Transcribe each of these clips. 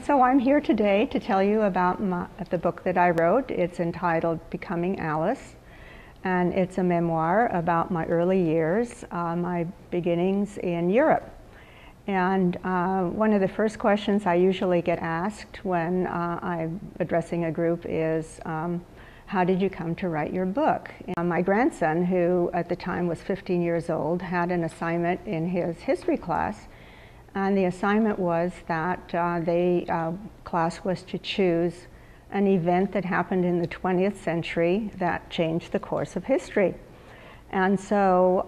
So I'm here today to tell you about the book that I wrote. It's entitled Becoming Alice, and it's a memoir about my early years, my beginnings in Europe. And one of the first questions I usually get asked when I'm addressing a group is, how did you come to write your book? And my grandson, who at the time was 15 years old, had an assignment in his history class. And the assignment was that the class was to choose an event that happened in the 20th century that changed the course of history. And so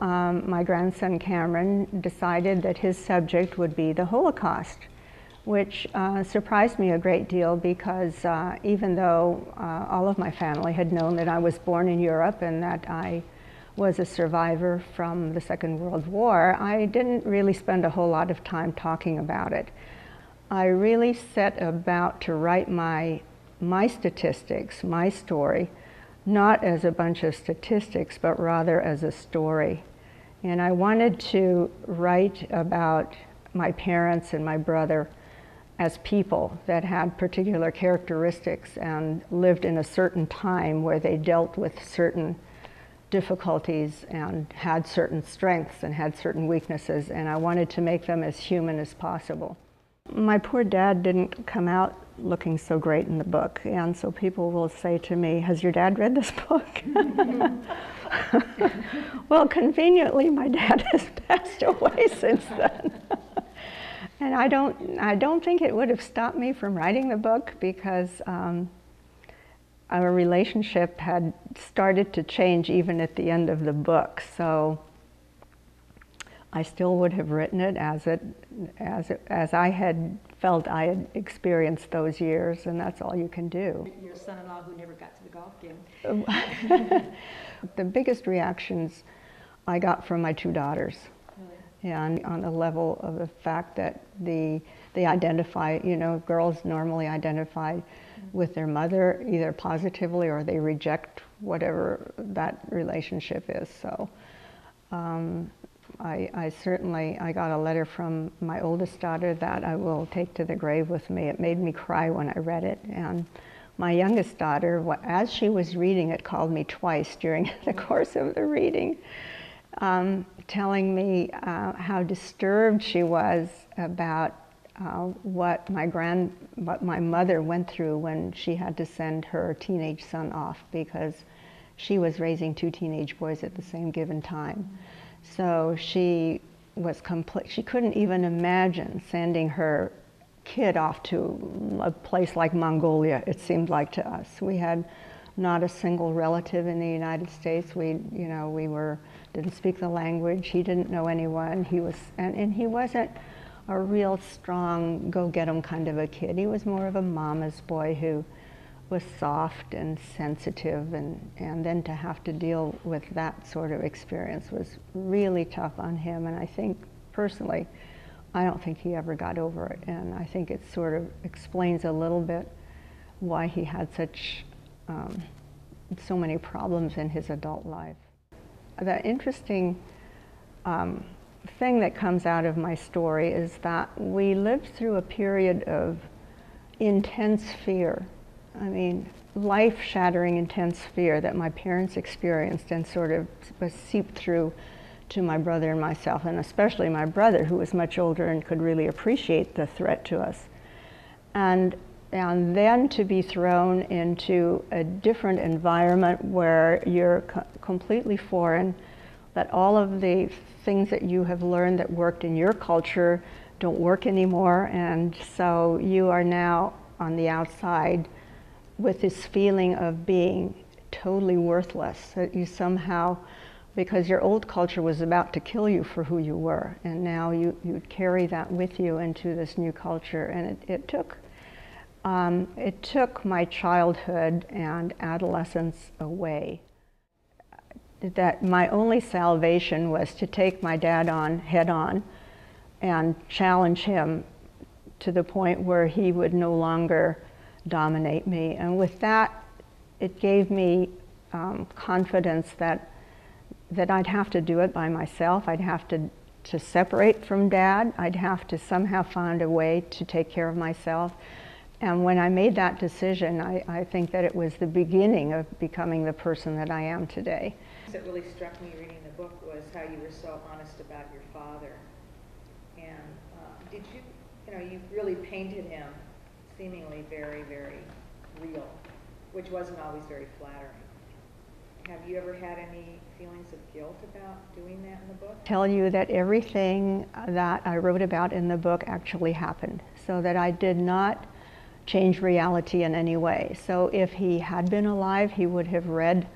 my grandson Cameron decided that his subject would be the Holocaust, which surprised me a great deal because even though all of my family had known that I was born in Europe and that I was a survivor from the Second World War, I didn't really spend a whole lot of time talking about it. I really set about to write my statistics, my story, not as a bunch of statistics, but rather as a story. And I wanted to write about my parents and my brother as people that had particular characteristics and lived in a certain time where they dealt with certain difficulties and had certain strengths and had certain weaknesses, and I wanted to make them as human as possible. My poor dad didn't come out looking so great in the book, and so people will say to me, has your dad read this book? Well, conveniently, my dad has passed away since then. And I don't think it would have stopped me from writing the book because our relationship had started to change even at the end of the book. So I still would have written it as I had felt I had experienced those years, and that's all you can do. Your son-in-law who never got to the golf game. The biggest reactions I got from my two daughters. Really? And on the level of the fact that they identify, you know, girls normally identify with their mother either positively or they reject whatever that relationship is. So I certainly got a letter from my oldest daughter that I will take to the grave with me. It made me cry when I read it. And my youngest daughter, as she was reading it, called me twice during the course of the reading, telling me how disturbed she was about what my mother went through when she had to send her teenage son off because she was raising two teenage boys at the same given time. So she was she couldn't even imagine sending her kid off to a place like Mongolia, it seemed like to us. We had not a single relative in the United States. We didn't speak the language. He didn't know anyone. And he wasn't a real strong, go-get-'em kind of a kid. He was more of a mama's boy who was soft and sensitive, and then to have to deal with that sort of experience was really tough on him. And I think, personally, I don't think he ever got over it. And I think it sort of explains a little bit why he had so many problems in his adult life. The interesting thing that comes out of my story is that we lived through a period of intense fear. I mean, life-shattering intense fear that my parents experienced and sort of was seeped through to my brother and myself, and especially my brother, who was much older and could really appreciate the threat to us. And then to be thrown into a different environment where you're completely foreign, that all of the things that you have learned that worked in your culture don't work anymore, and so you are now on the outside with this feeling of being totally worthless, that you somehow, because your old culture was about to kill you for who you were, and now you carry that with you into this new culture. And it took my childhood and adolescence away. That my only salvation was to take my dad on head on and challenge him to the point where he would no longer dominate me. And with that, it gave me confidence that I'd have to do it by myself. I'd have to to separate from Dad. I'd have to somehow find a way to take care of myself. And when I made that decision, I think that it was the beginning of becoming the person that I am today. What really struck me reading the book was how you were so honest about your father. And did you, you really painted him seemingly very, very real, which wasn't always very flattering. Have you ever had any feelings of guilt about doing that in the book? Tell you that everything that I wrote about in the book actually happened, so that I did not change reality in any way. So if he had been alive, he would have read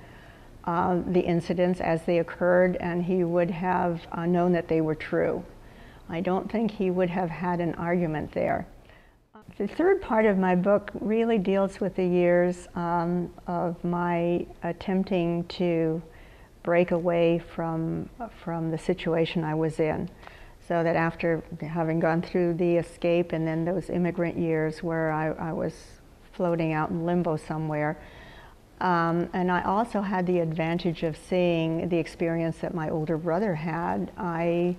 the incidents as they occurred, and he would have known that they were true. I don't think he would have had an argument there. The third part of my book really deals with the years of my attempting to break away from the situation I was in. So that after having gone through the escape and then those immigrant years where I was floating out in limbo somewhere, and I also had the advantage of seeing the experience that my older brother had, I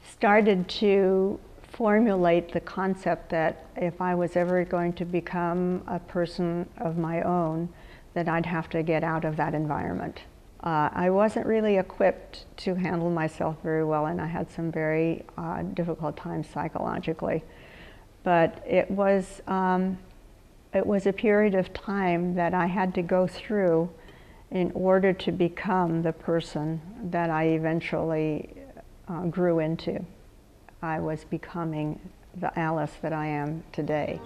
started to formulate the concept that if I was ever going to become a person of my own, that I'd have to get out of that environment. I wasn't really equipped to handle myself very well, and I had some very difficult times psychologically. But it was a period of time that I had to go through in order to become the person that I eventually grew into. I was becoming the Alice that I am today.